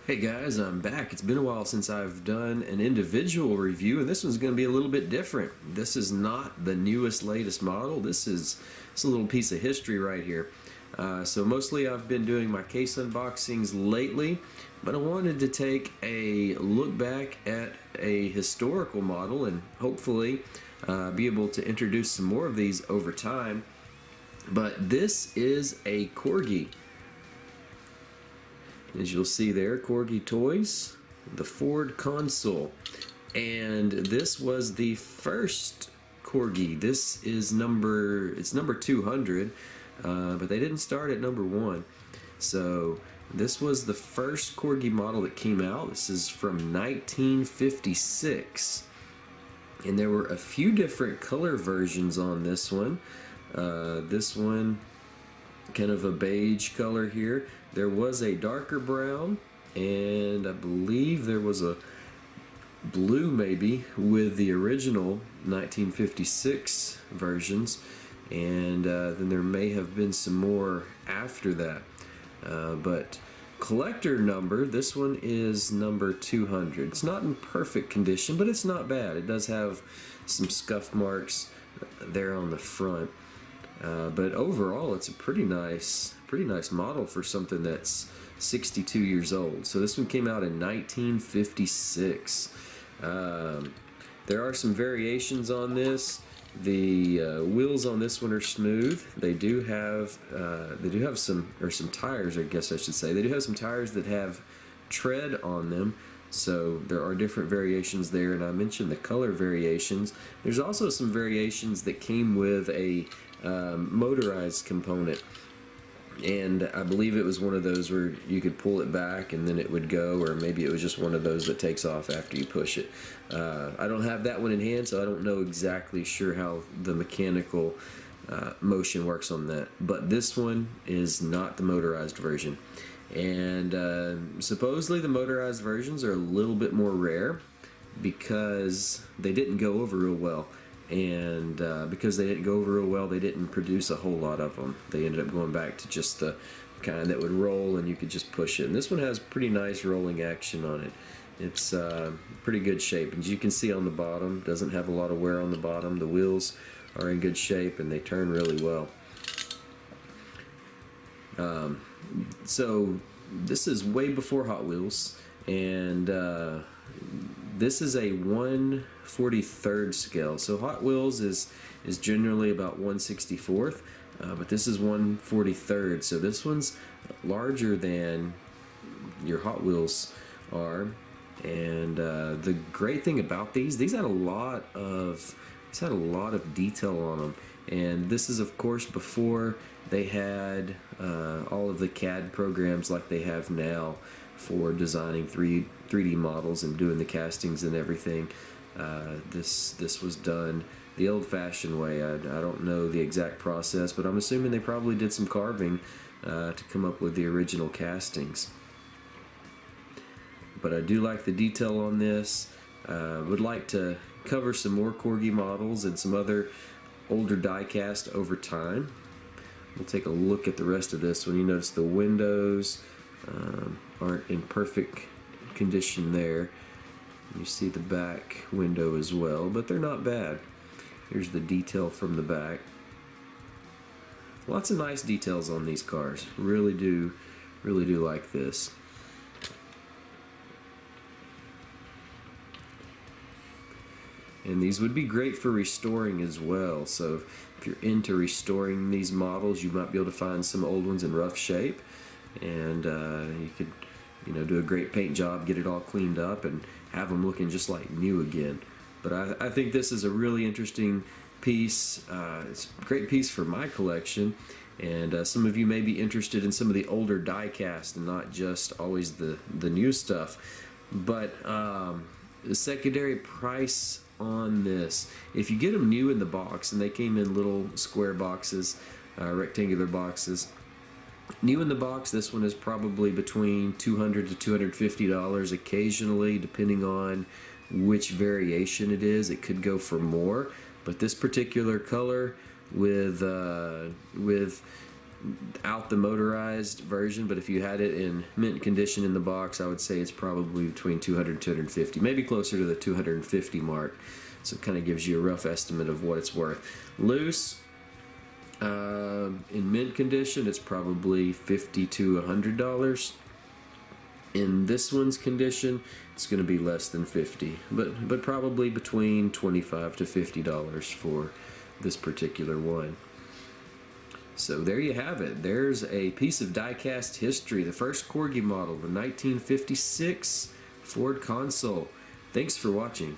Hey guys, I'm back. It's been a while since I've done an individual review, and this one's going to be a little bit different. This is not the newest, latest model. It's a little piece of history right here. So mostly I've been doing my case unboxings lately, but I wanted to take a look back at a historical model and hopefully be able to introduce some more of these over time. But this is a Corgi. As you'll see there, Corgi Toys, the Ford Consul. And this was the first Corgi. It's number 200, but they didn't start at number 1. So this was the first Corgi model that came out. This is from 1956. And there were a few different color versions on this one. This one, kind of a beige color here. There was a darker brown, and I believe there was a blue maybe with the original 1956 versions, and then there may have been some more after that. But collector number, this one is number 200. It's not in perfect condition, but it's not bad. It does have some scuff marks there on the front. But overall, it's a pretty nice model for something that's 62 years old. So this one came out in 1956. There are some variations on this. The wheels on this one are smooth. They do have some tires, I guess I should say. They do have some tires that have tread on them. So there are different variations there, and I mentioned the color variations. There's also some variations that came with a motorized component, and I believe it was one of those where you could pull it back and then it would go, or maybe it was just one of those that takes off after you push it. I don't have that one in hand, so I don't know exactly sure how the mechanical motion works on that, but this one is not the motorized version. And supposedly the motorized versions are a little bit more rare because they didn't go over real well. And because they didn't go over real well, they didn't produce a whole lot of them. They ended up going back to just the kind that would roll and you could just push it. And this one has pretty nice rolling action on it. It's pretty good shape. And as you can see on the bottom, doesn't have a lot of wear on the bottom. The wheels are in good shape and they turn really well. So this is way before Hot Wheels, and this is a 1/43rd scale. So Hot Wheels is generally about 1/64th, but this is 1/43rd. So this one's larger than your Hot Wheels are. And the great thing about these had a lot of detail on them. And this is of course before they had all of the CAD programs like they have now for designing 3D models and doing the castings and everything. This was done the old-fashioned way. I don't know the exact process, but I'm assuming they probably did some carving to come up with the original castings. But I do like the detail on this. Would like to cover some more Corgi models and some other older die-cast over time. We'll take a look at the rest of this one. You notice the windows aren't in perfect condition there. You see the back window as well, but they're not bad. Here's the detail from the back. Lots of nice details on these cars. Really do like this. And these would be great for restoring as well. So if you're into restoring these models, you might be able to find some old ones in rough shape, and you could, do a great paint job, get it all cleaned up, and have them looking just like new again. But I think this is a really interesting piece. It's a great piece for my collection, and some of you may be interested in some of the older die-cast and not just always the new stuff. But the secondary price on this, if you get them new in the box, and they came in little square boxes, rectangular boxes, new in the box, this one is probably between $200 to $250 occasionally, depending on which variation it is. It could go for more, but this particular color with out the motorized version, but if you had it in mint condition in the box, I would say it's probably between 200 and 250, maybe closer to the 250 mark. So it kind of gives you a rough estimate of what it's worth. Loose, in mint condition, it's probably $50 to $100. In this one's condition, it's going to be less than 50, but probably between $25 to $50 for this particular one. So there you have it. There's a piece of diecast history. The first Corgi model, the 1956 Ford Consul. Thanks for watching.